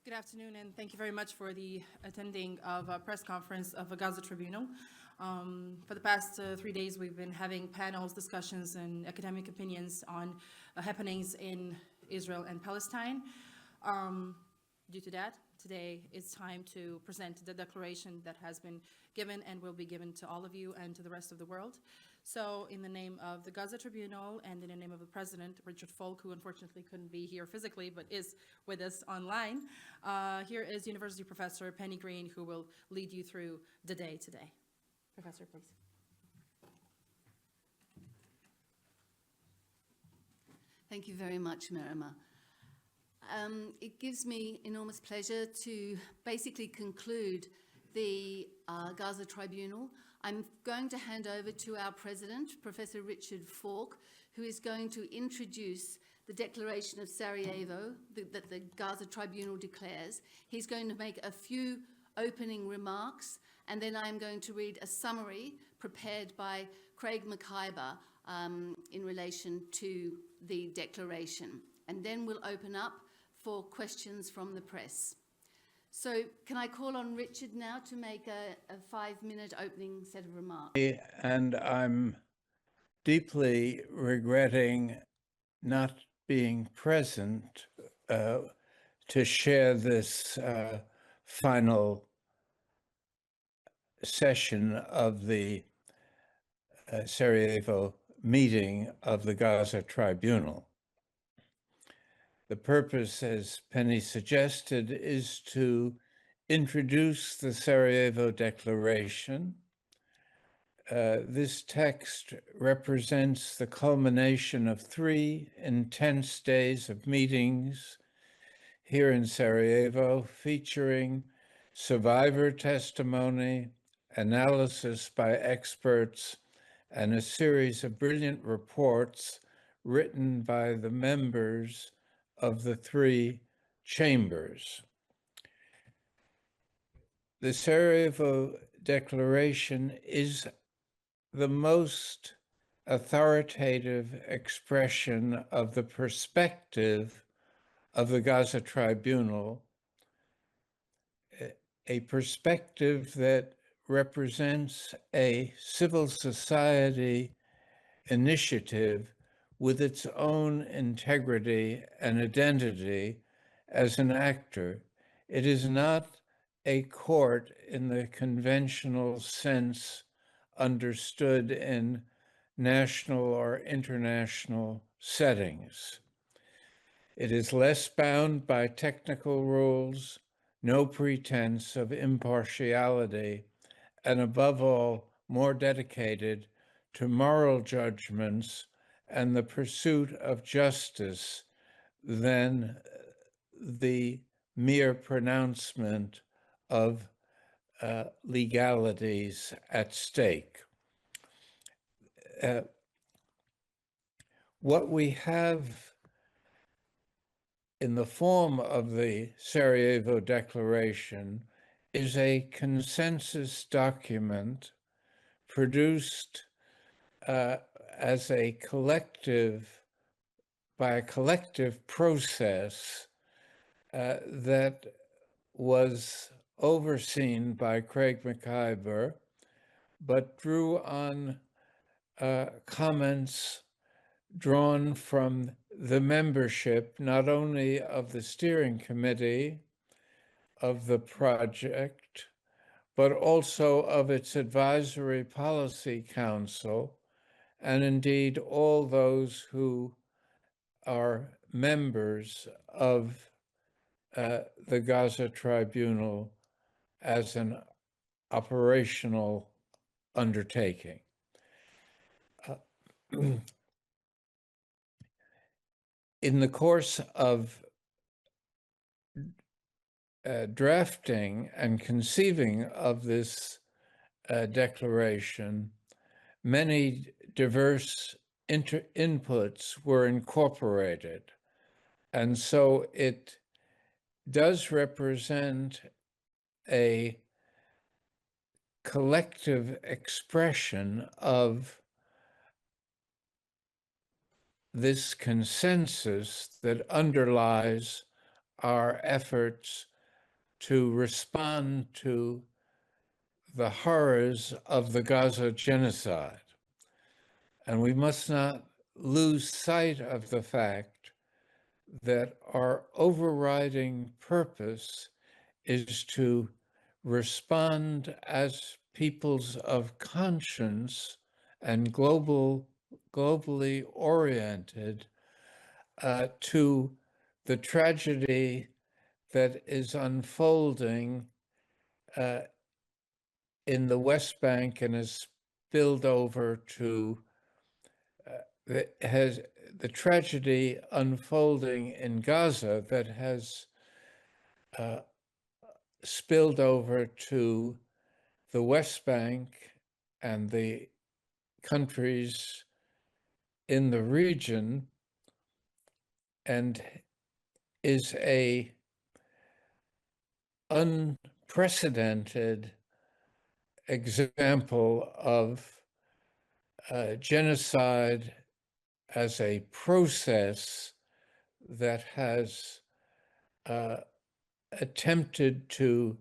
Good afternoon, and thank you very much for the attending of a press conference of a Gaza Tribunal. For the past 3 days, we've been having panels, discussions, and academic opinions on happenings in Israel and Palestine. Due to that, today it's time to present the declaration that has been given and will be given to all of you and to the rest of the world. So in the name of the Gaza Tribunal and in the name of the President, Richard Falk, who unfortunately couldn't be here physically but is with us online, here is University Professor Penny Green, who will lead you through the day today. Professor, please. Thank you very much, Merima. It gives me enormous pleasure to basically conclude the Gaza Tribunal. I'm going to hand over to our president, Professor Richard Falk, who is going to introduce the Declaration of Sarajevo that the Gaza Tribunal declares. He's going to make a few opening remarks, and then I'm going to read a summary prepared by Craig McIver in relation to the declaration. And then we'll open up for questions from the press. So can I call on Richard now to make a 5-minute opening set of remarks? And I'm deeply regretting not being present to share this final session of the Sarajevo meeting of the Gaza Tribunal. The purpose, as Penny suggested, is to introduce the Sarajevo Declaration. This text represents the culmination of 3 intense days of meetings here in Sarajevo, featuring survivor testimony, analysis by experts, and a series of brilliant reports written by the members of the 3 chambers. The Sarajevo Declaration is the most authoritative expression of the perspective of the Gaza Tribunal, a perspective that represents a civil society initiative with its own integrity and identity as an actor. It is not a court in the conventional sense understood in national or international settings. It is less bound by technical rules, no pretense of impartiality, and above all, more dedicated to moral judgments and the pursuit of justice than the mere pronouncement of legalities at stake. What we have in the form of the Sarajevo Declaration is a consensus document produced as a collective, by a collective process that was overseen by Craig McIver, but drew on comments drawn from the membership, not only of the steering committee of the project, but also of its advisory policy council, and indeed all those who are members of the Gaza Tribunal as an operational undertaking. In the course of drafting and conceiving of this declaration, many diverse inputs were incorporated. And so it does represent a collective expression of this consensus that underlies our efforts to respond to the horrors of the Gaza genocide. And we must not lose sight of the fact that our overriding purpose is to respond as peoples of conscience and globally oriented to the tragedy that is unfolding in the West Bank and has spilled over to the tragedy unfolding in Gaza that has spilled over to the West Bank and the countries in the region, and is a unprecedented example of genocide as a process that has attempted to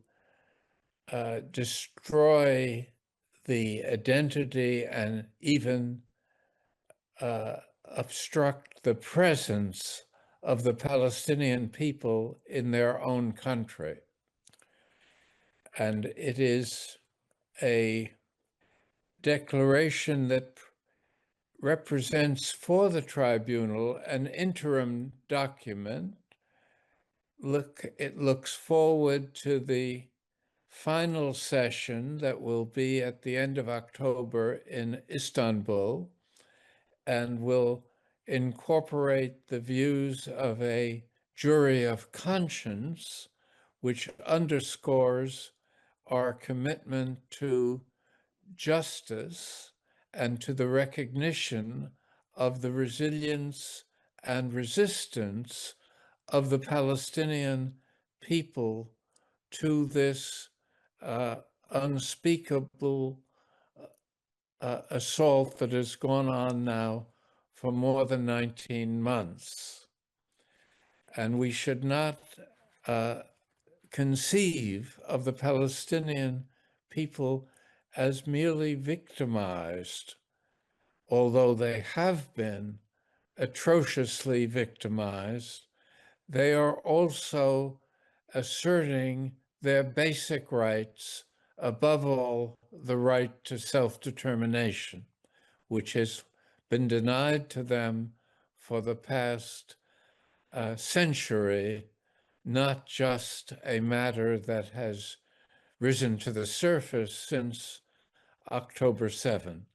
destroy the identity and even obstruct the presence of the Palestinian people in their own country. And it is a declaration that represents for the tribunal an interim document. It looks forward to the final session that will be at the end of October in Istanbul, and will incorporate the views of a jury of conscience, which underscores our commitment to justice and to the recognition of the resilience and resistance of the Palestinian people to this unspeakable assault that has gone on now for more than 19 months. And we should not conceive of the Palestinian people as merely victimized, although they have been atrociously victimized. They are also asserting their basic rights, above all, the right to self-determination, which has been denied to them for the past century, not just a matter that has risen to the surface since October 7.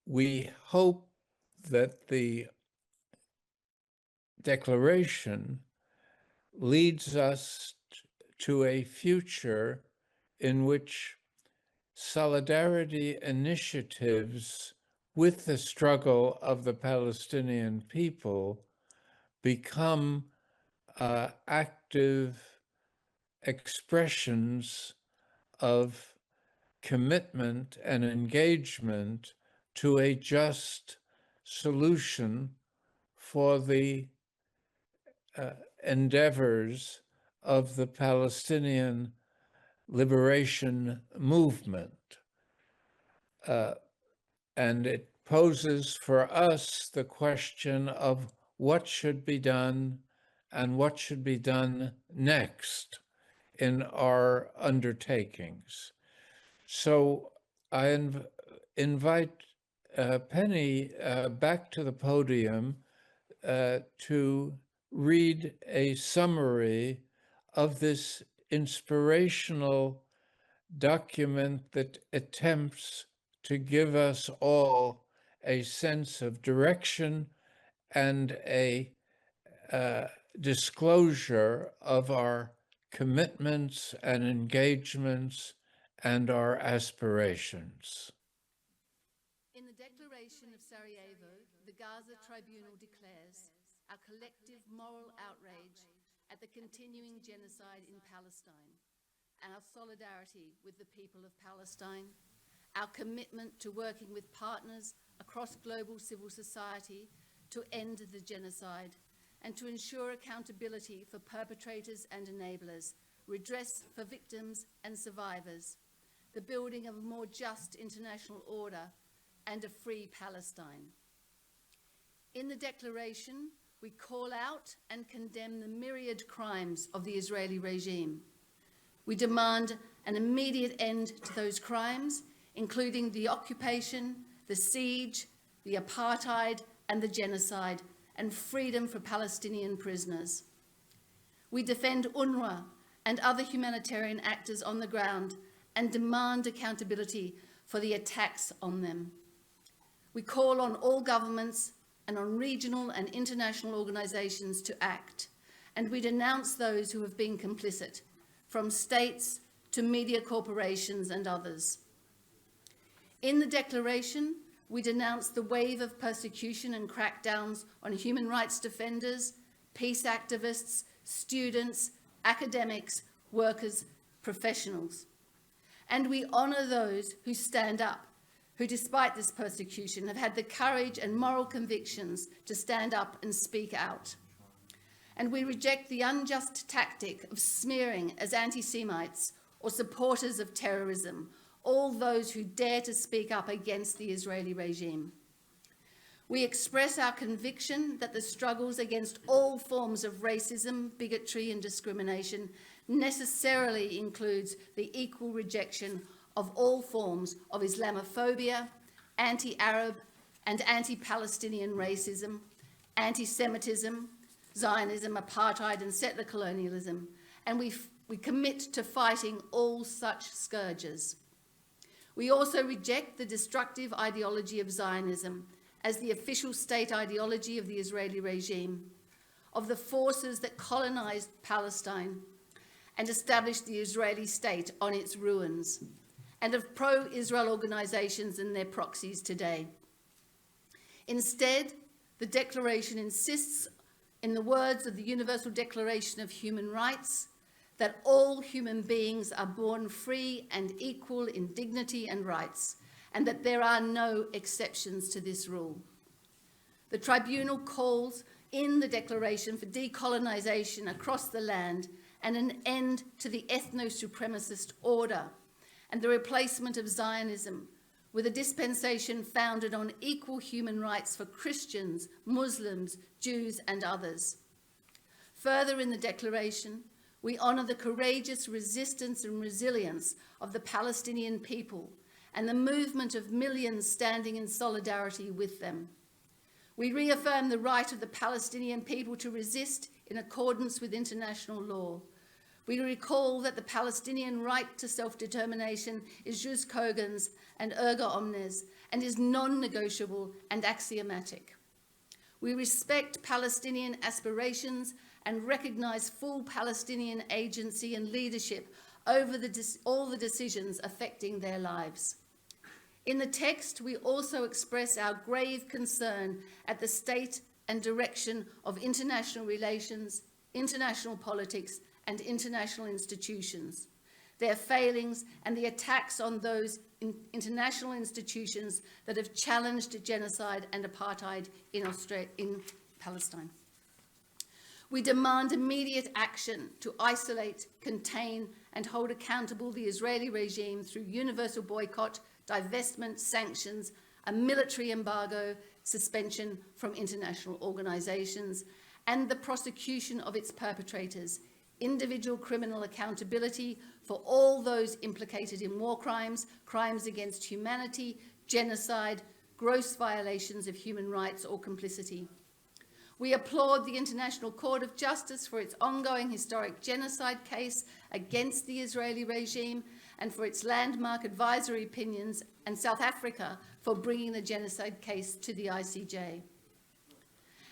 We hope that the declaration leads us to a future in which solidarity initiatives with the struggle of the Palestinian people become active expressions of commitment and engagement to a just solution for the endeavors of the Palestinian liberation movement. And it poses for us the question of what should be done and what should be done next in our undertakings. So I invite Penny back to the podium to read a summary of this inspirational document that attempts to give us all a sense of direction and a disclosure of our commitments and engagements and our aspirations. In the Declaration of Sarajevo, the Gaza Tribunal declares our collective moral outrage at the continuing genocide in Palestine, and our solidarity with the people of Palestine, our commitment to working with partners across global civil society to end the genocide and to ensure accountability for perpetrators and enablers, redress for victims and survivors, the building of a more just international order, and a free Palestine. In the declaration, we call out and condemn the myriad crimes of the Israeli regime. We demand an immediate end to those crimes, including the occupation, the siege, the apartheid, and the genocide, and freedom for Palestinian prisoners. We defend UNRWA and other humanitarian actors on the ground and demand accountability for the attacks on them. We call on all governments and on regional and international organisations to act, and we denounce those who have been complicit, from states to media corporations and others. In the declaration, we denounce the wave of persecution and crackdowns on human rights defenders, peace activists, students, academics, workers, professionals. And we honour those who stand up, who despite this persecution have had the courage and moral convictions to stand up and speak out. And we reject the unjust tactic of smearing as anti-Semites or supporters of terrorism all those who dare to speak up against the Israeli regime. We express our conviction that the struggles against all forms of racism, bigotry and discrimination necessarily includes the equal rejection of all forms of Islamophobia, anti-Arab and anti-Palestinian racism, anti-Semitism, Zionism, apartheid and settler colonialism, and we commit to fighting all such scourges. We also reject the destructive ideology of Zionism as the official state ideology of the Israeli regime, of the forces that colonized Palestine and established the Israeli state on its ruins, and of pro-Israel organizations and their proxies today. Instead, the declaration insists, in the words of the Universal Declaration of Human Rights, that all human beings are born free and equal in dignity and rights, and that there are no exceptions to this rule. The tribunal calls in the declaration for decolonization across the land and an end to the ethno-supremacist order and the replacement of Zionism with a dispensation founded on equal human rights for Christians, Muslims, Jews, and others. Further in the declaration, we honour the courageous resistance and resilience of the Palestinian people and the movement of millions standing in solidarity with them. We reaffirm the right of the Palestinian people to resist in accordance with international law. We recall that the Palestinian right to self-determination is jus cogens and erga omnes and is non-negotiable and axiomatic. We respect Palestinian aspirations and recognise full Palestinian agency and leadership over all the decisions affecting their lives. In the text, we also express our grave concern at the state and direction of international relations, international politics, and international institutions, their failings and the attacks on those international institutions that have challenged genocide and apartheid in Palestine. We demand immediate action to isolate, contain, and hold accountable the Israeli regime through universal boycott, divestment, sanctions, a military embargo, suspension from international organisations, and the prosecution of its perpetrators, individual criminal accountability for all those implicated in war crimes, crimes against humanity, genocide, gross violations of human rights or complicity. We applaud the International Court of Justice for its ongoing historic genocide case against the Israeli regime and for its landmark advisory opinions, and South Africa for bringing the genocide case to the ICJ.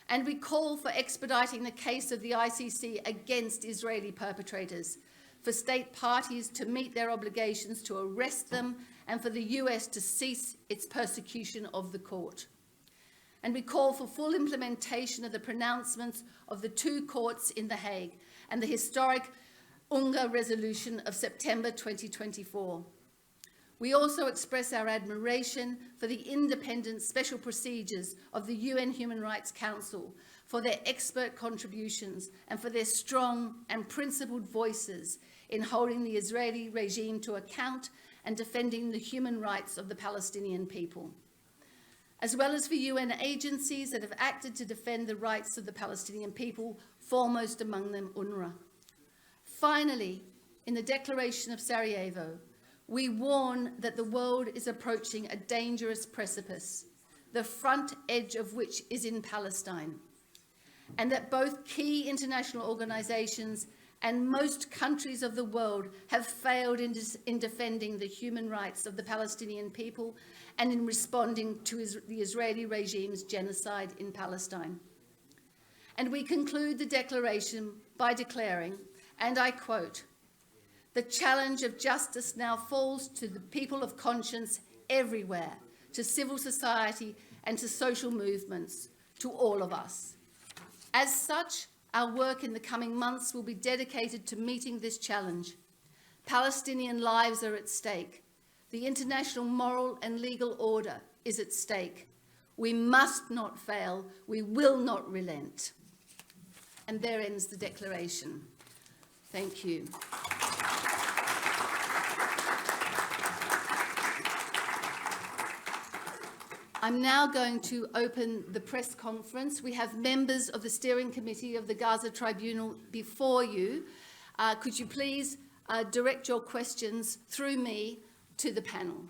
And we call for expediting the case of the ICC against Israeli perpetrators, for state parties to meet their obligations to arrest them, and for the US to cease its persecution of the court. And we call for full implementation of the pronouncements of the two courts in The Hague and the historic UNGA resolution of September 2024. We also express our admiration for the independent special procedures of the UN Human Rights Council, for their expert contributions and for their strong and principled voices in holding the Israeli regime to account and defending the human rights of the Palestinian people, as well as for UN agencies that have acted to defend the rights of the Palestinian people, foremost among them UNRWA. Finally, in the Declaration of Sarajevo, we warn that the world is approaching a dangerous precipice, the front edge of which is in Palestine, and that both key international organizations and most countries of the world have failed in defending the human rights of the Palestinian people and in responding to the Israeli regime's genocide in Palestine. And we conclude the declaration by declaring, and I quote, "The challenge of justice now falls to the people of conscience everywhere, to civil society and to social movements, to all of us. As such, our work in the coming months will be dedicated to meeting this challenge. Palestinian lives are at stake. The international moral and legal order is at stake. We must not fail. We will not relent." And there ends the declaration. Thank you. I'm now going to open the press conference. We have members of the steering committee of the Gaza Tribunal before you. Could you please direct your questions through me to the panel?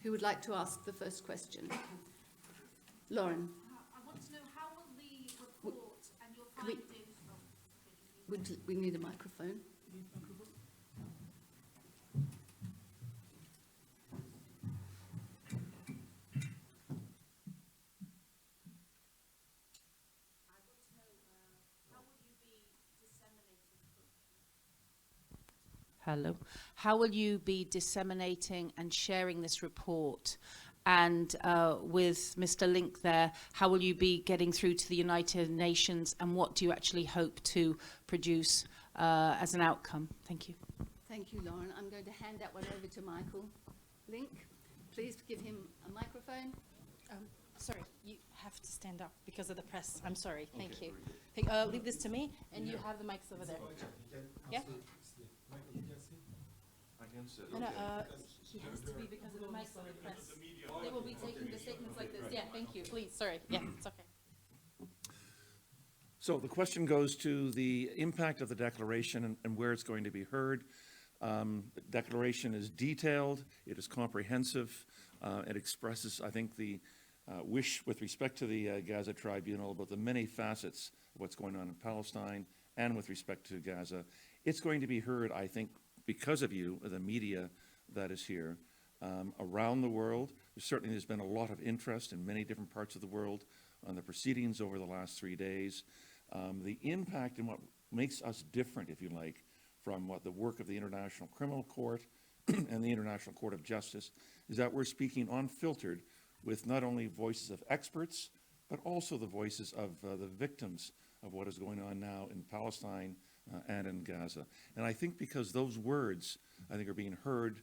Who would like to ask the first question? Lauren. I want to know, how will the report and your Can we- findings... We need a microphone. Hello. How will you be disseminating and sharing this report? And with Mr. Link there, how will you be getting through to the United Nations, and what do you actually hope to produce as an outcome? Thank you. Thank you, Lauren. I'm going to hand that one over to Michael Link. Please give him a microphone. Sorry, you have to stand up because of the press. I'm sorry. Thank you. Leave this to me, and you have the mics over there. Yeah? No, he has to be because of the mics on the press. They will be taking the statements like this. Yeah, thank you. Please, sorry. Yeah, it's okay. So the question goes to the impact of the declaration and where it's going to be heard. The declaration is detailed, it is comprehensive, it expresses, I think, the wish with respect to the Gaza Tribunal about the many facets of what's going on in Palestine and with respect to Gaza. It's going to be heard, I think, because of you, the media that is here, around the world. Certainly there's been a lot of interest in many different parts of the world on the proceedings over the last 3 days. The impact and what makes us different, if you like, from what the work of the International Criminal Court and the International Court of Justice is that we're speaking unfiltered with not only voices of experts, but also the voices of the victims of what is going on now in Palestine and in Gaza. And I think because those words, I think, are being heard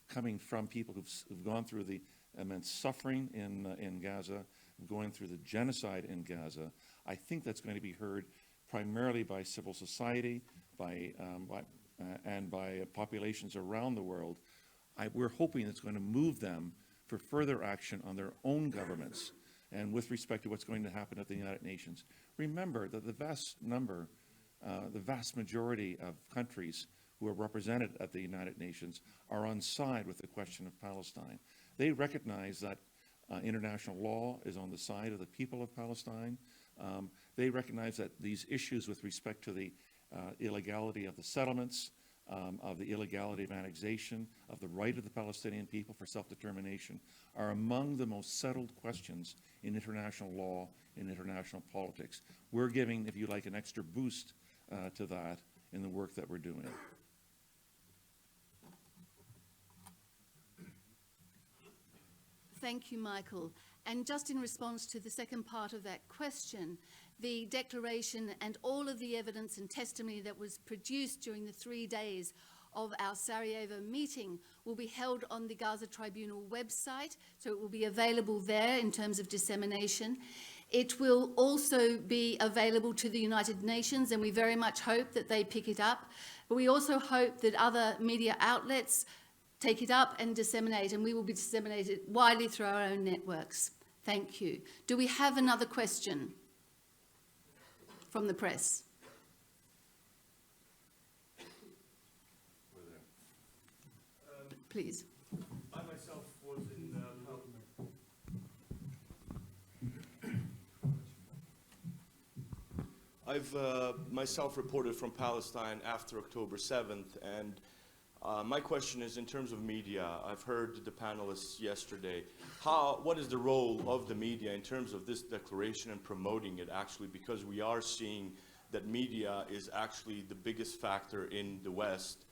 coming from people who've gone through the immense suffering in Gaza, going through the genocide in Gaza, I think that's going to be heard primarily by civil society, and by populations around the world. We're hoping it's going to move them for further action on their own governments and with respect to what's going to happen at the United Nations. Remember that the vast majority of countries who are represented at the United Nations are on side with the question of Palestine. They recognize that international law is on the side of the people of Palestine. They recognize that these issues with respect to the illegality of the settlements, of the illegality of annexation, of the right of the Palestinian people for self-determination, are among the most settled questions in international law, in international politics. We're giving, if you like, an extra boost to that in the work that we're doing. Thank you, Michael. And just in response to the second part of that question, the declaration and all of the evidence and testimony that was produced during the 3 days of our Sarajevo meeting will be held on the Gaza Tribunal website, so it will be available there in terms of dissemination. It will also be available to the United Nations, and we very much hope that they pick it up. But we also hope that other media outlets take it up and disseminate, and we will be disseminated widely through our own networks. Thank you. Do we have another question from the press? Please. I myself was in I've myself reported from Palestine after October 7th, and my question is in terms of media. I've heard the panelists yesterday. What is the role of the media in terms of this declaration and promoting it actually, because we are seeing that media is actually the biggest factor in the West,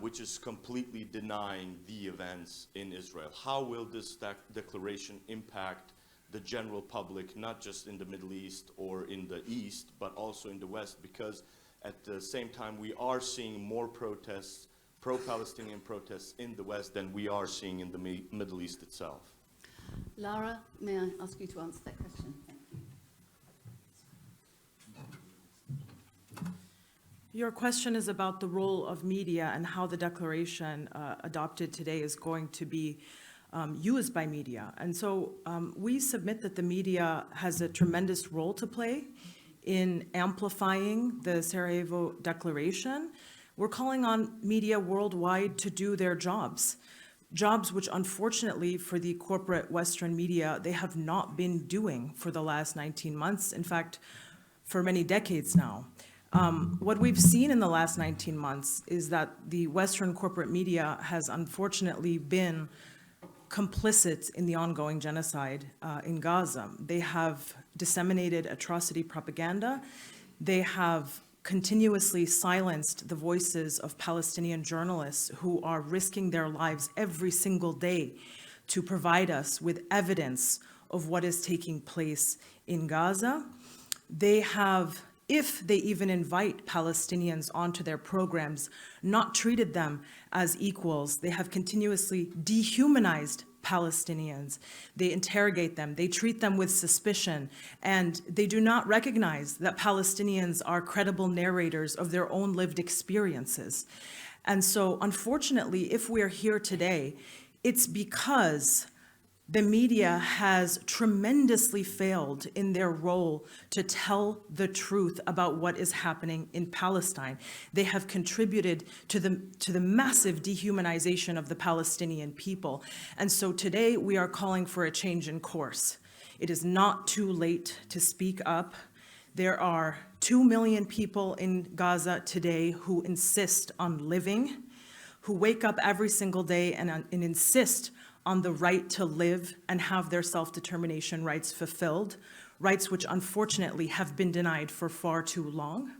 which is completely denying the events in Israel. How will this declaration impact the general public, not just in the Middle East or in the East, but also in the West? Because at the same time, we are seeing more protests, pro-Palestinian protests in the West than we are seeing in the Middle East itself. Lara, may I ask you to answer that question? Thank you. Your question is about the role of media and how the declaration adopted today is going to be used by media. And so we submit that the media has a tremendous role to play in amplifying the Sarajevo Declaration. We're calling on media worldwide to do their jobs which unfortunately for the corporate Western media, they have not been doing for the last 19 months. In fact, for many decades now. What we've seen in the last 19 months is that the Western corporate media has unfortunately been complicit in the ongoing genocide in Gaza. They have disseminated atrocity propaganda. They have continuously silenced the voices of Palestinian journalists who are risking their lives every single day to provide us with evidence of what is taking place in Gaza. They have, if they even invite Palestinians onto their programs, not treated them as equals. They have continuously dehumanized Palestinians. They interrogate them, they treat them with suspicion, and they do not recognize that Palestinians are credible narrators of their own lived experiences. And so, unfortunately, if we're here today, it's because the media has tremendously failed in their role to tell the truth about what is happening in Palestine. They have contributed to the massive dehumanization of the Palestinian people. And so today we are calling for a change in course. It is not too late to speak up. There are 2 million people in Gaza today who insist on living, who wake up every single day and insist on the right to live and have their self-determination rights fulfilled, rights which unfortunately have been denied for far too long.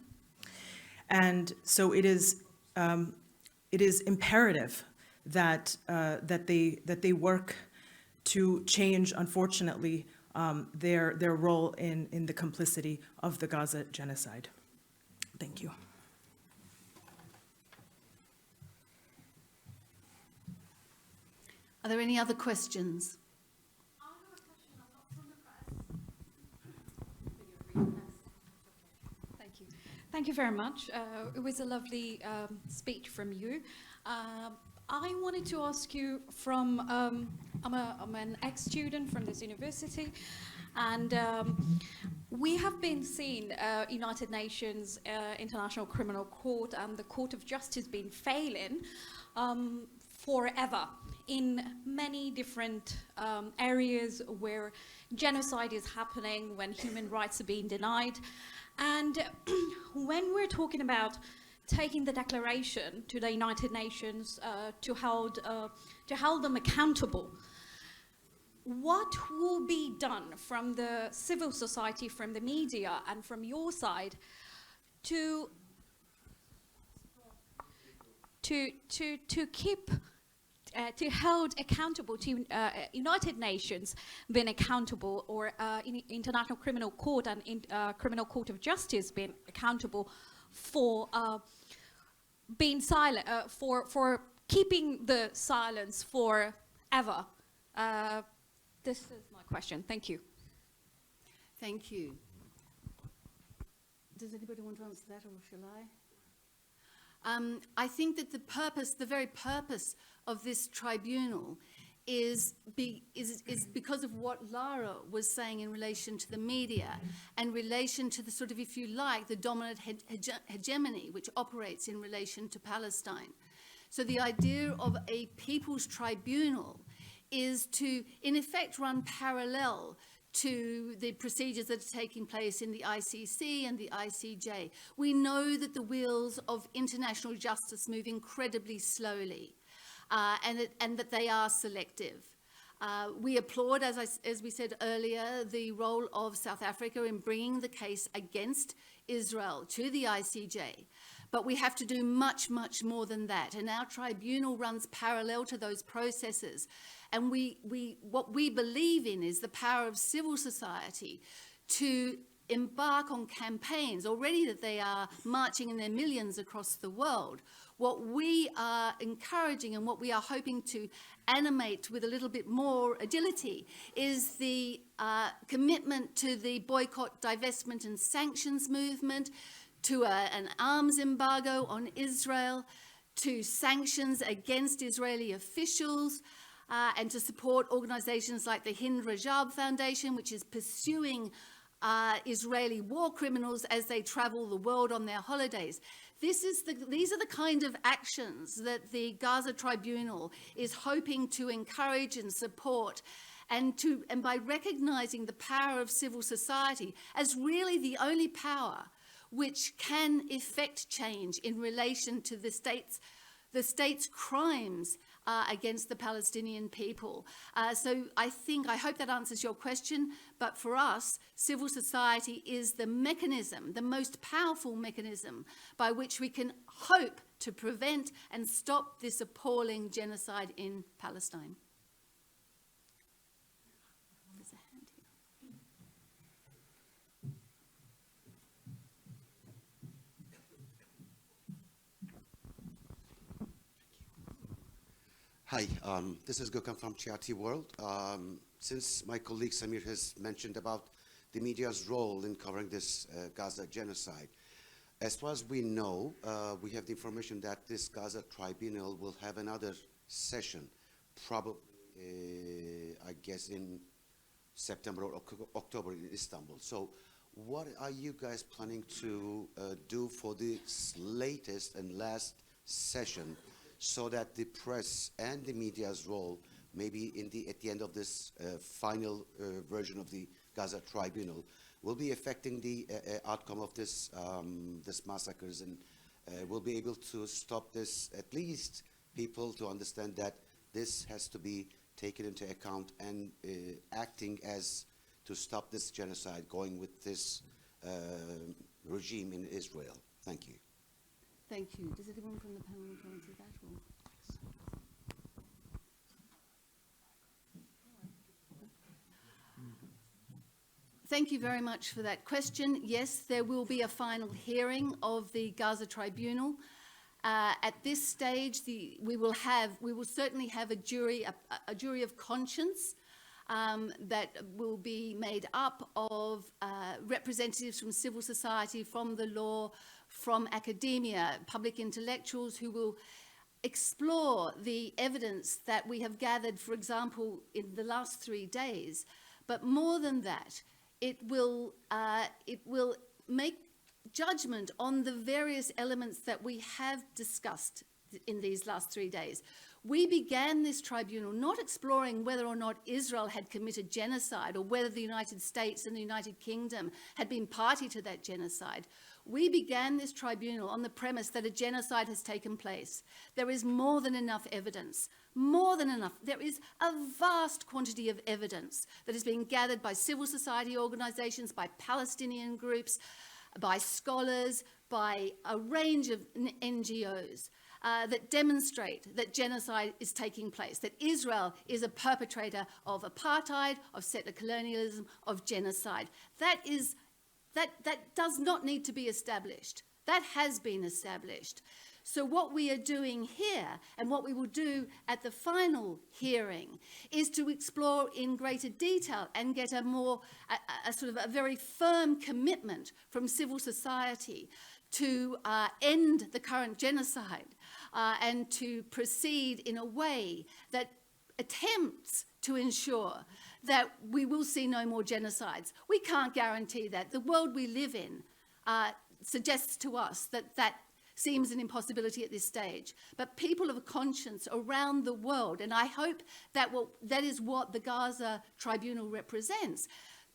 And so it is imperative that they work to change, unfortunately, their role in the complicity of the Gaza genocide. Thank you. Are there any other questions? Thank you. Thank you very much. It was a lovely speech from you. I wanted to ask you from, I'm an ex-student from this university, and we have been seeing United Nations, International Criminal Court, and the Court of Justice been failing forever in many different areas where genocide is happening, when human rights are being denied. And when we're talking about taking the declaration to the United Nations to hold them accountable, what will be done from the civil society, from the media, and from your side to keep to hold accountable, to United Nations being accountable, or International Criminal Court and Criminal Court of Justice being accountable for being silent, for keeping the silence forever? This is my question. Thank you. Thank you. Does anybody want to answer that, or shall I? I think that the very purpose of this tribunal is because of what Lara was saying in relation to the media and relation to the sort of, if you like, the dominant hegemony which operates in relation to Palestine. So the idea of a people's tribunal is to, in effect, run parallel to the procedures that are taking place in the ICC and the ICJ. We know that the wheels of international justice move incredibly slowly, and that they are selective. We applaud, as we said earlier, the role of South Africa in bringing the case against Israel to the ICJ. But we have to do much, much more than that. And our tribunal runs parallel to those processes. And what we believe in is the power of civil society to embark on campaigns, already that they are marching in their millions across the world. What we are encouraging and what we are hoping to animate with a little bit more agility is the commitment to the boycott, divestment and sanctions movement, to an arms embargo on Israel, to sanctions against Israeli officials, and to support organizations like the Hind Rajab Foundation, which is pursuing Israeli war criminals as they travel the world on their holidays. These are the kind of actions that the Gaza Tribunal is hoping to encourage and support, and by recognizing the power of civil society as really the only power which can effect change in relation to the state's crimes against the Palestinian people. So I hope that answers your question, but for us, civil society is the mechanism, the most powerful mechanism by which we can hope to prevent and stop this appalling genocide in Palestine. There's a hand here. Hi, this is Gökhan from Chiati World. Since my colleague Samir has mentioned about the media's role in covering this Gaza genocide, as far as we know, we have the information that this Gaza tribunal will have another session, probably, I guess, in September or October in Istanbul. So what are you guys planning to do for this latest and last session, so that the press and the media's role, maybe at the end of this final version of the Gaza tribunal, will be affecting the outcome of this massacres, and will be able to stop this, at least people to understand that this has to be taken into account, and acting as to stop this genocide going with this regime in Israel. Thank you. Thank you. Does anyone from the panel want to answer that? Or? Thank you very much for that question. Yes, there will be a final hearing of the Gaza Tribunal. At this stage, we will certainly have a jury of conscience that will be made up of representatives from civil society, from the law, from academia, public intellectuals who will explore the evidence that we have gathered, for example, in the last 3 days. But more than that, it will make judgment on the various elements that we have discussed in these last 3 days. We began this tribunal not exploring whether or not Israel had committed genocide, or whether the United States and the United Kingdom had been party to that genocide. We began this tribunal on the premise that a genocide has taken place. There is more than enough evidence, more than enough. There is a vast quantity of evidence that is being gathered by civil society organizations, by Palestinian groups, by scholars, by a range of NGOs that demonstrate that genocide is taking place, that Israel is a perpetrator of apartheid, of settler colonialism, of genocide. That does not need to be established. That has been established. So what we are doing here, and what we will do at the final hearing, is to explore in greater detail and get a sort of a very firm commitment from civil society to end the current genocide and to proceed in a way that attempts to ensure that we will see no more genocides. We can't guarantee that. The world we live in suggests to us that that seems an impossibility at this stage. But people of conscience around the world, and I hope that that is what the Gaza Tribunal represents,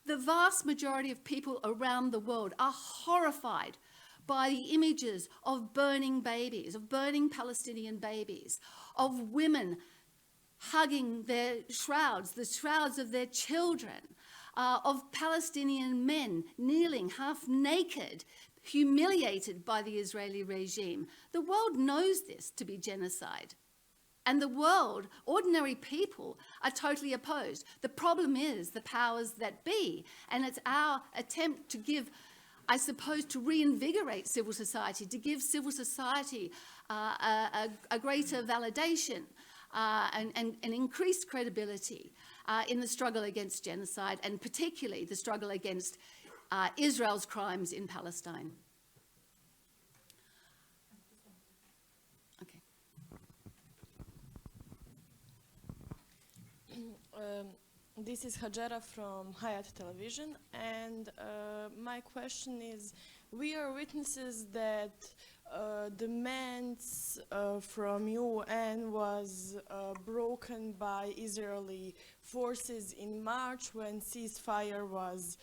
the vast majority of people around the world are horrified by the images of burning babies, of burning Palestinian babies, of women hugging their shrouds, the shrouds of their children, of Palestinian men kneeling half naked, humiliated by the Israeli regime. The world knows this to be genocide. And the world, ordinary people, are totally opposed. The problem is the powers that be, and it's our attempt to give, I suppose, to reinvigorate civil society, to give civil society a greater validation and increased credibility in the struggle against genocide, and particularly the struggle against Israel's crimes in Palestine. Okay. This is Hajara from Hayat Television, and my question is, we are witnesses that demands from UN was broken by Israeli forces in March when ceasefire was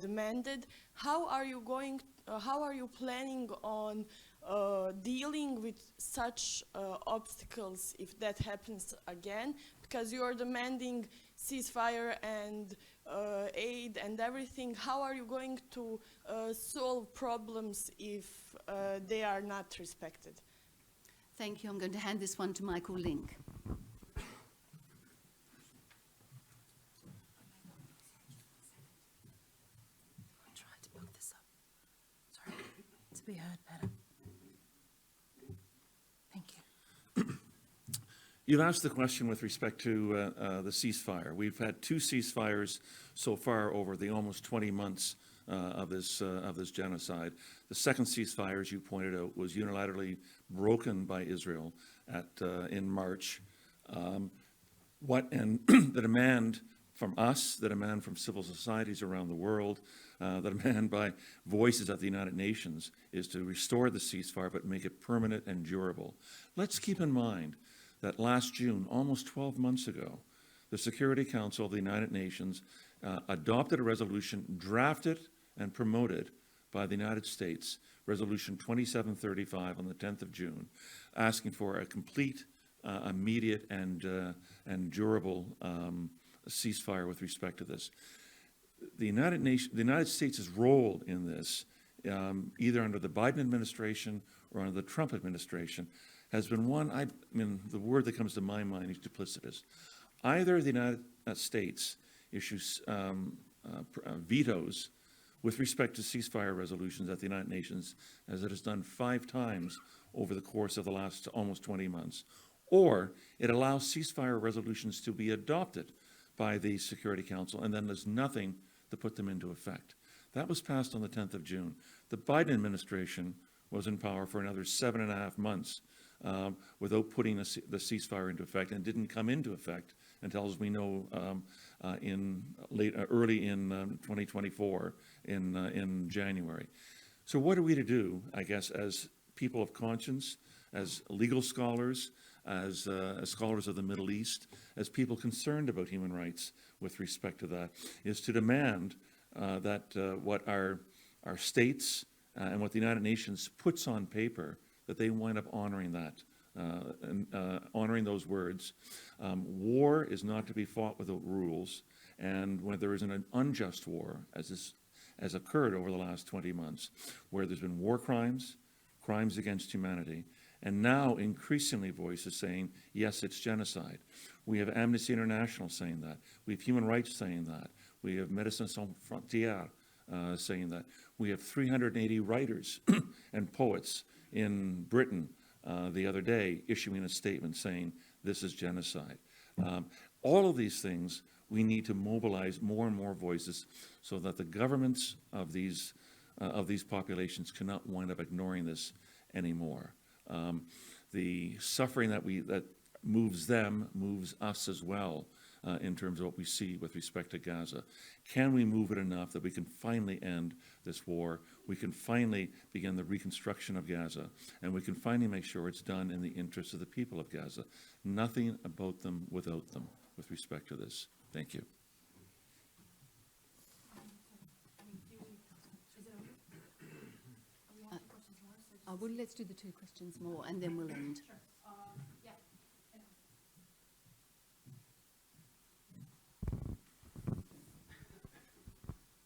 demanded. How are you planning on dealing with such obstacles if that happens again? Because you are demanding ceasefire and aid and everything. How are you going to solve problems if they are not respected? Thank you. I'm going to hand this one to Michael Link. I'll try to plug this up. Sorry, to be heard better. Thank you. You've asked the question with respect to the ceasefire. We've had 2 ceasefires so far over the almost 20 months of this genocide. The second ceasefire, as you pointed out, was unilaterally broken by Israel in March. The demand from us, the demand from civil societies around the world, the demand by voices at the United Nations is to restore the ceasefire but make it permanent and durable. Let's keep in mind that last June, almost 12 months ago, the Security Council of the United Nations adopted a resolution drafted and promoted by the United States, Resolution 2735 on the 10th of June, asking for a complete, immediate, and durable ceasefire with respect to this. The United States' role in this, either under the Biden administration or under the Trump administration, has been one, the word that comes to my mind is duplicitous. Either the United States issues vetoes with respect to ceasefire resolutions at the United Nations, as it has done 5 times over the course of the last almost 20 months, or it allows ceasefire resolutions to be adopted by the Security Council, and then there's nothing to put them into effect. That was passed on the 10th of June. The Biden administration was in power for another 7.5 months without putting the ceasefire into effect, and didn't come into effect until, as we know, early in 2024, in January. So what are we to do, I guess, as people of conscience, as legal scholars, as scholars of the Middle East, as people concerned about human rights with respect to that, is to demand that what our states and what the United Nations puts on paper, that they wind up honoring that, and honoring those words. War is not to be fought without rules, and when there is an unjust war, as occurred over the last 20 months, where there's been war crimes, crimes against humanity, and now increasingly voices saying, yes, it's genocide. We have Amnesty International saying that. We have human rights saying that. We have Médecins Sans Frontières saying that. We have 380 writers and poets in Britain the other day, issuing a statement saying this is genocide. All of these things, we need to mobilize more and more voices so that the governments of these populations cannot wind up ignoring this anymore. The suffering that moves them moves us as well in terms of what we see with respect to Gaza. Can we move it enough that we can finally end this war? We can finally begin the reconstruction of Gaza, and we can finally make sure it's done in the interest of the people of Gaza. Nothing about them without them with respect to this. Thank you. Well, let's do the 2 questions more, and then we'll end.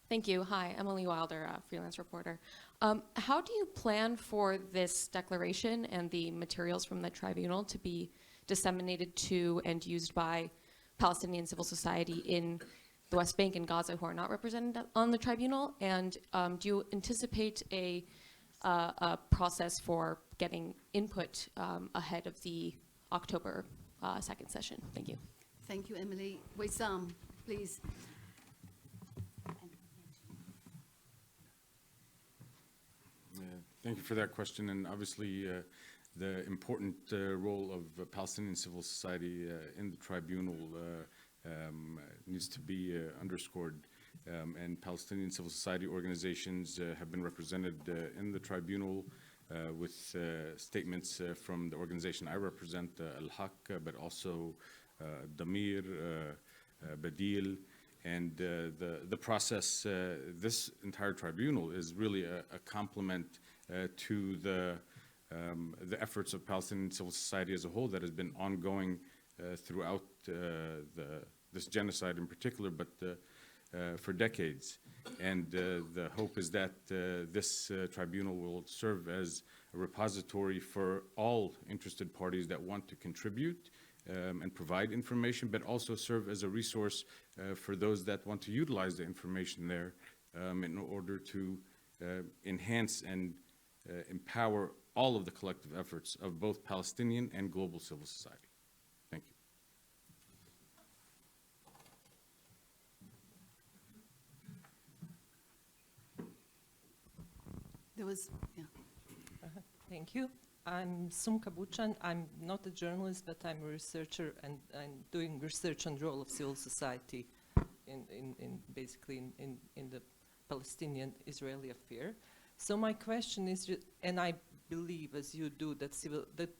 Thank you. Hi, Emily Wilder, freelance reporter. How do you plan for this declaration and the materials from the tribunal to be disseminated to and used by Palestinian civil society in the West Bank and Gaza who are not represented on the tribunal? And do you anticipate a process for getting input ahead of the October 2nd session? Thank you. Thank you, Emily. Wissam, please. Thank you for that question, and obviously the important role of Palestinian civil society in the tribunal needs to be underscored. And Palestinian civil society organizations have been represented in the tribunal with statements from the organization I represent, Al-Haq, but also Damir, Badil, and the process. This entire tribunal is really a complement to the efforts of Palestinian civil society as a whole that has been ongoing throughout this genocide in particular, but for decades. And the hope is that this tribunal will serve as a repository for all interested parties that want to contribute and provide information, but also serve as a resource for those that want to utilize the information there in order to enhance and empower all of the collective efforts of both Palestinian and global civil society. Thank you. There was, yeah. Thank you. I'm Sumka Buchan. I'm not a journalist, but I'm a researcher, and I'm doing research on the role of civil society in the Palestinian-Israeli affair. So my question is, and I believe, as you do, that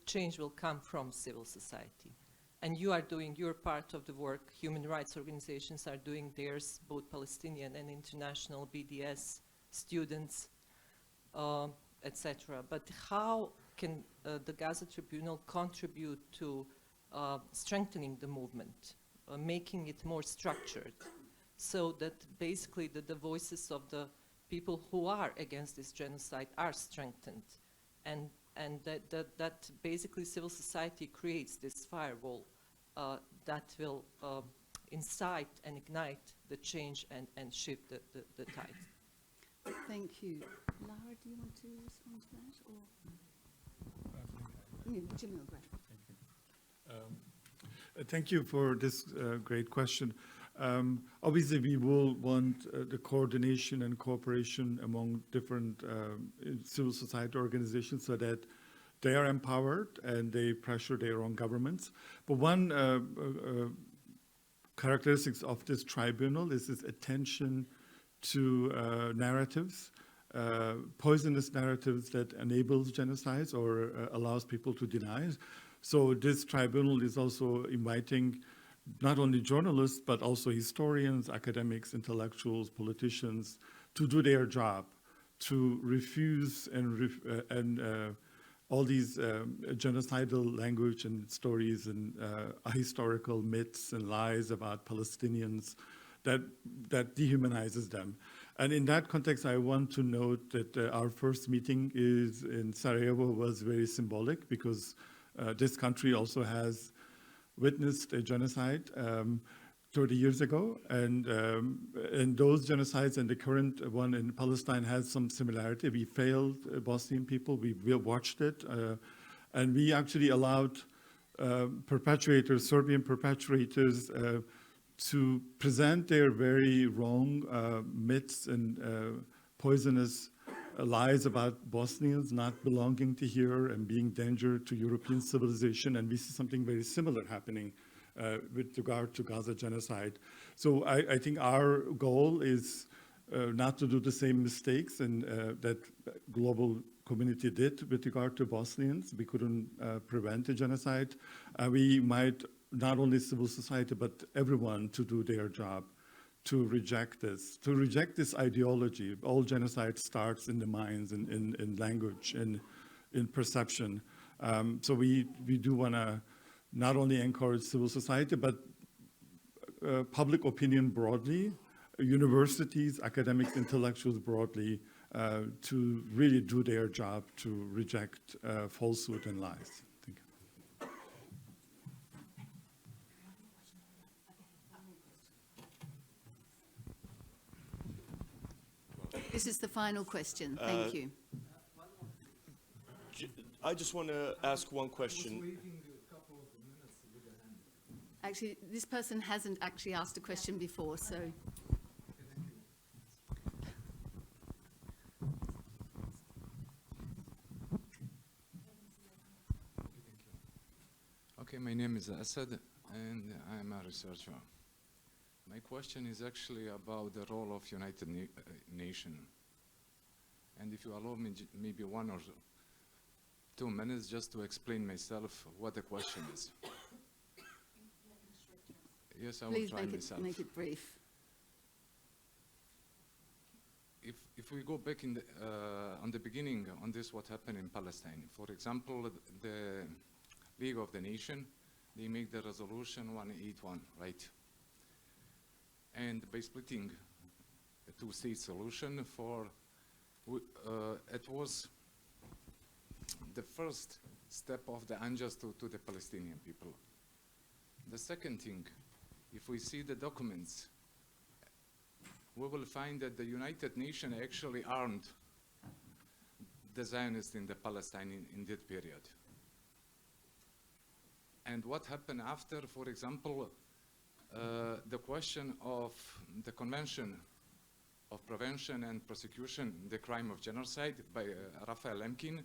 change will come from civil society. And you are doing your part of the work. Human rights organizations are doing theirs, both Palestinian and international, BDS, students, etc. But how can the Gaza Tribunal contribute to strengthening the movement, making it more structured, so that basically the voices of the people who are against this genocide are strengthened, and that basically civil society creates this firewall that will incite and ignite the change and shift the tide. Thank you. Lara, do you want to respond to that? Or? Jamil, go ahead. Thank you for this great question. Obviously, we will want the coordination and cooperation among different civil society organizations so that they are empowered and they pressure their own governments. But one characteristics of this tribunal is its attention to narratives, poisonous narratives that enables genocides or allows people to deny. So this tribunal is also inviting not only journalists, but also historians, academics, intellectuals, politicians, to do their job, to refuse and all these genocidal language and stories and historical myths and lies about Palestinians that dehumanizes them. And in that context, I want to note that our first meeting in Sarajevo was very symbolic, because this country also has witnessed a genocide 30 years ago, and those genocides and the current one in Palestine has some similarity. We failed Bosnian people. We watched it, And we actually allowed perpetrators, Serbian perpetrators, to present their very wrong myths and poisonous lies about Bosnians not belonging to here and being danger to European civilization. And we see something very similar happening with regard to Gaza genocide. So I think our goal is not to do the same mistakes and that global community did with regard to Bosnians. We couldn't prevent the genocide. We might, not only civil society, but everyone to do their job to reject this ideology. All genocide starts in the minds, in language, in perception. So we do want to not only encourage civil society, but public opinion broadly, universities, academics, intellectuals broadly, to really do their job to reject falsehood and lies. Thank you. This is the final question. Thank you. I just want to ask one question. Actually, this person hasn't actually asked a question before, so. Okay, my name is Asad, and I'm a researcher. My question is actually about the role of United Nations. And if you allow me maybe 1 or 2 minutes just to explain myself what the question is. Yes, I will try myself. Please make it brief. If we go back in the, on the beginning on this, what happened in Palestine. For example, the League of the Nations, they make the resolution 181, right? And by splitting a two-state solution it was the first step of the unjust to the Palestinian people. The second thing, if we see the documents, we will find that the United Nations actually armed the Zionists in the Palestine in that period. And what happened after, for example, the question of the Convention of Prevention and Prosecution, the crime of genocide by Raphael Lemkin.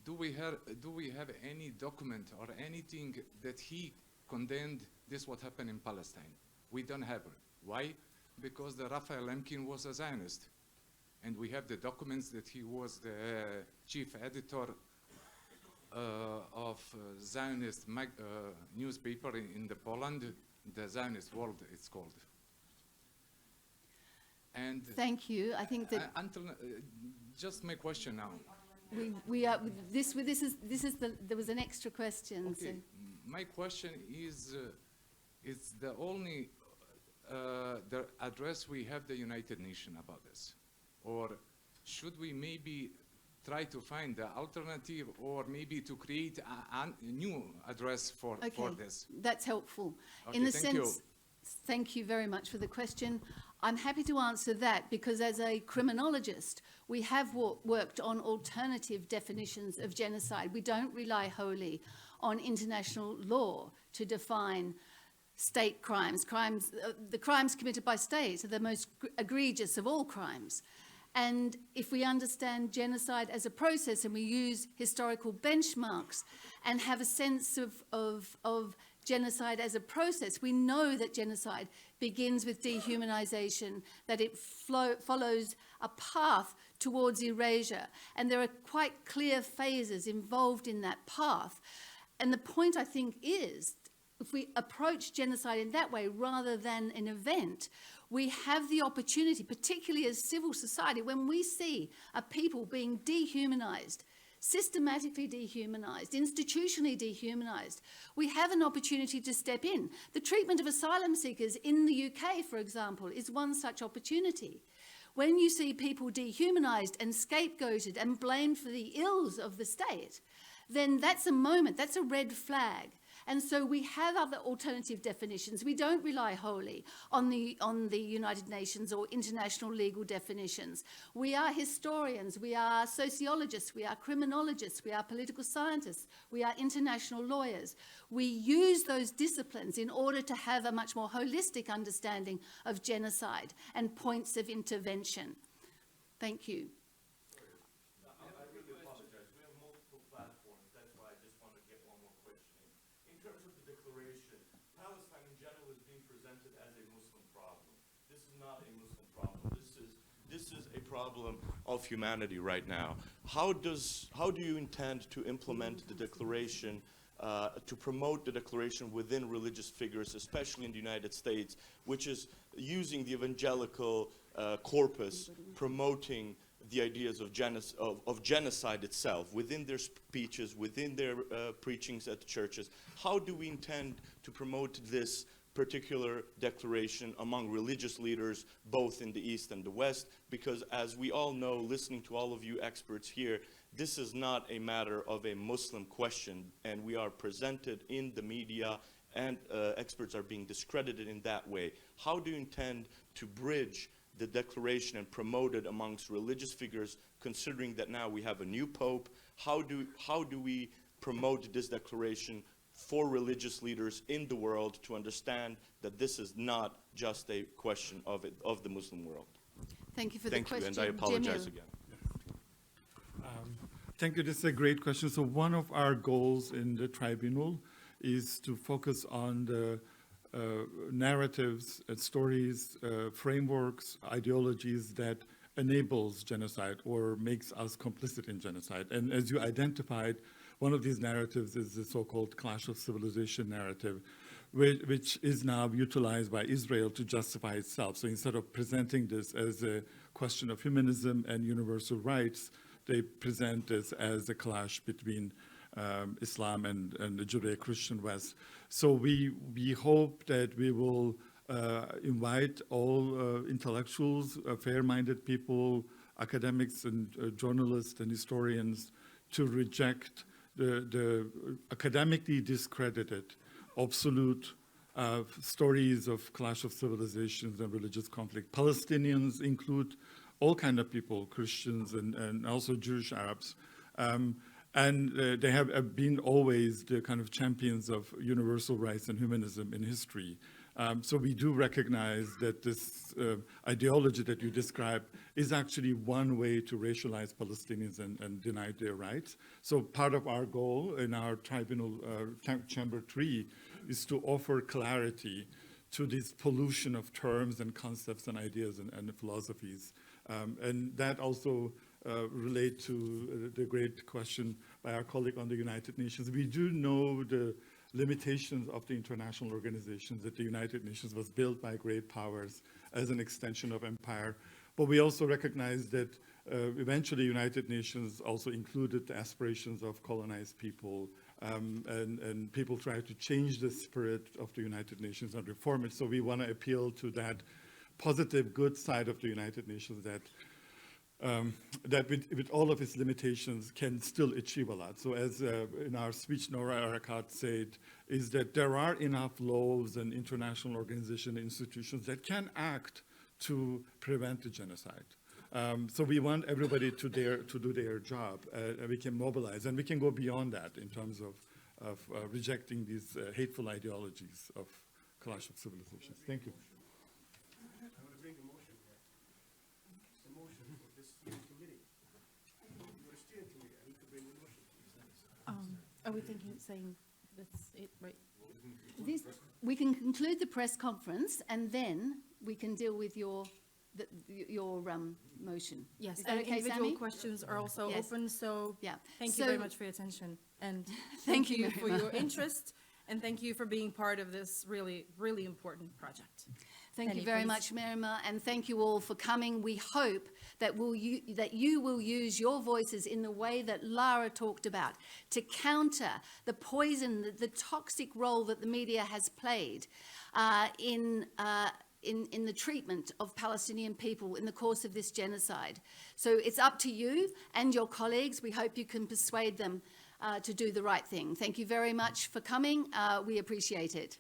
Do we have any document or anything that he condemned this what happened in Palestine? We don't have it. Why? Because the Raphael Lemkin was a Zionist. And we have the documents that he was the chief editor of Zionist newspaper in the Poland, the Zionist World it's called. And thank you. I think that just my question now. We are there was an extra question. Okay. So. My question is the only the address we have the United Nations about this, or should we maybe try to find the alternative, or maybe to create a new address for this? That's helpful. Okay, in the sense, thank you very much for the question. I'm happy to answer that because as a criminologist, we have worked on alternative definitions of genocide. We don't rely wholly on international law to define state crimes. The crimes committed by states are the most egregious of all crimes. And if we understand genocide as a process and we use historical benchmarks and have a sense of genocide as a process, we know that genocide begins with dehumanization, that it follows a path towards erasure. And there are quite clear phases involved in that path. And the point, I think, is if we approach genocide in that way rather than an event, we have the opportunity, particularly as civil society, when we see a people being dehumanized, systematically dehumanized, institutionally dehumanized, we have an opportunity to step in. The treatment of asylum seekers in the UK, for example, is one such opportunity. When you see people dehumanized and scapegoated and blamed for the ills of the state, then that's a moment, that's a red flag. And so we have other alternative definitions. We don't rely wholly on the United Nations or international legal definitions. We are historians, we are sociologists, we are criminologists, we are political scientists, we are international lawyers. We use those disciplines in order to have a much more holistic understanding of genocide and points of intervention. Thank you. I really apologize. We have multiple platforms. That's why I just want to get one more question in. In terms of the declaration, Palestine in general is being presented as a Muslim problem. This is not a Muslim problem. This is a problem of humanity right now. How do you intend to implement the declaration, to promote the declaration within religious figures, especially in the United States, which is using the evangelical corpus, promoting the ideas of genocide itself within their speeches, within their preachings at churches? How do we intend to promote this particular declaration among religious leaders, both in the East and the West? Because as we all know, listening to all of you experts here, this is not a matter of a Muslim question, and we are presented in the media, and experts are being discredited in that way. How do you intend to bridge the declaration and promote it amongst religious figures, considering that now we have a new pope? How do we promote this declaration for religious leaders in the world to understand that this is not just a question of the Muslim world? Thank you for the question. Thank you, and I apologize Jamil. again. Thank you. This is a great question. So one of our goals in the tribunal is to focus on the narratives, stories, frameworks, ideologies that enables genocide or makes us complicit in genocide. And as you identified, one of these narratives is the so-called clash of civilization narrative, which is now utilized by Israel to justify itself. So instead of presenting this as a question of humanism and universal rights, they present this as a clash between Islam and the Judeo-Christian West. So we hope that we will invite all intellectuals, fair-minded people, academics and journalists and historians to reject the academically discredited, obsolete stories of clash of civilizations and religious conflict. Palestinians include all kinds of people, Christians and also Jewish Arabs. And they have been always the kind of champions of universal rights and humanism in history. So we do recognize that this ideology that you described is actually one way to racialize Palestinians and deny their rights. So part of our goal in our tribunal, Chamber 3, is to offer clarity to this pollution of terms and concepts and ideas and philosophies. And that also relate to the great question by our colleague on the United Nations. We do know the limitations of the international organizations, that the United Nations was built by great powers as an extension of empire. But we also recognize that eventually the United Nations also included the aspirations of colonized people, and people try to change the spirit of the United Nations and reform it. So we want to appeal to that positive, good side of the United Nations that with all of its limitations can still achieve a lot. So as in our speech, Nora Arakat said, is that there are enough laws and international organizations and institutions that can act to prevent the genocide. So we want everybody to do their job. And we can mobilize, and we can go beyond that in terms of rejecting these hateful ideologies of clash of civilizations. Thank you. Are we thinking, saying that's it, right? We can conclude the press conference and then we can deal with your motion. Yes, Is that and okay, individual Sammy? questions are also Yes. open, so Yeah. thank you very much for your attention. And Thank thank you you very for your much. interest, and thank you for being part of this really, really important project. Thank Penny, you very please. much, Merima, and thank you all for coming. We hope that you will use your voices in the way that Lara talked about to counter the poison, the toxic role that the media has played in in the treatment of Palestinian people in the course of this genocide. So it's up to you and your colleagues. We hope you can persuade them to do the right thing. Thank you very much for coming. We appreciate it.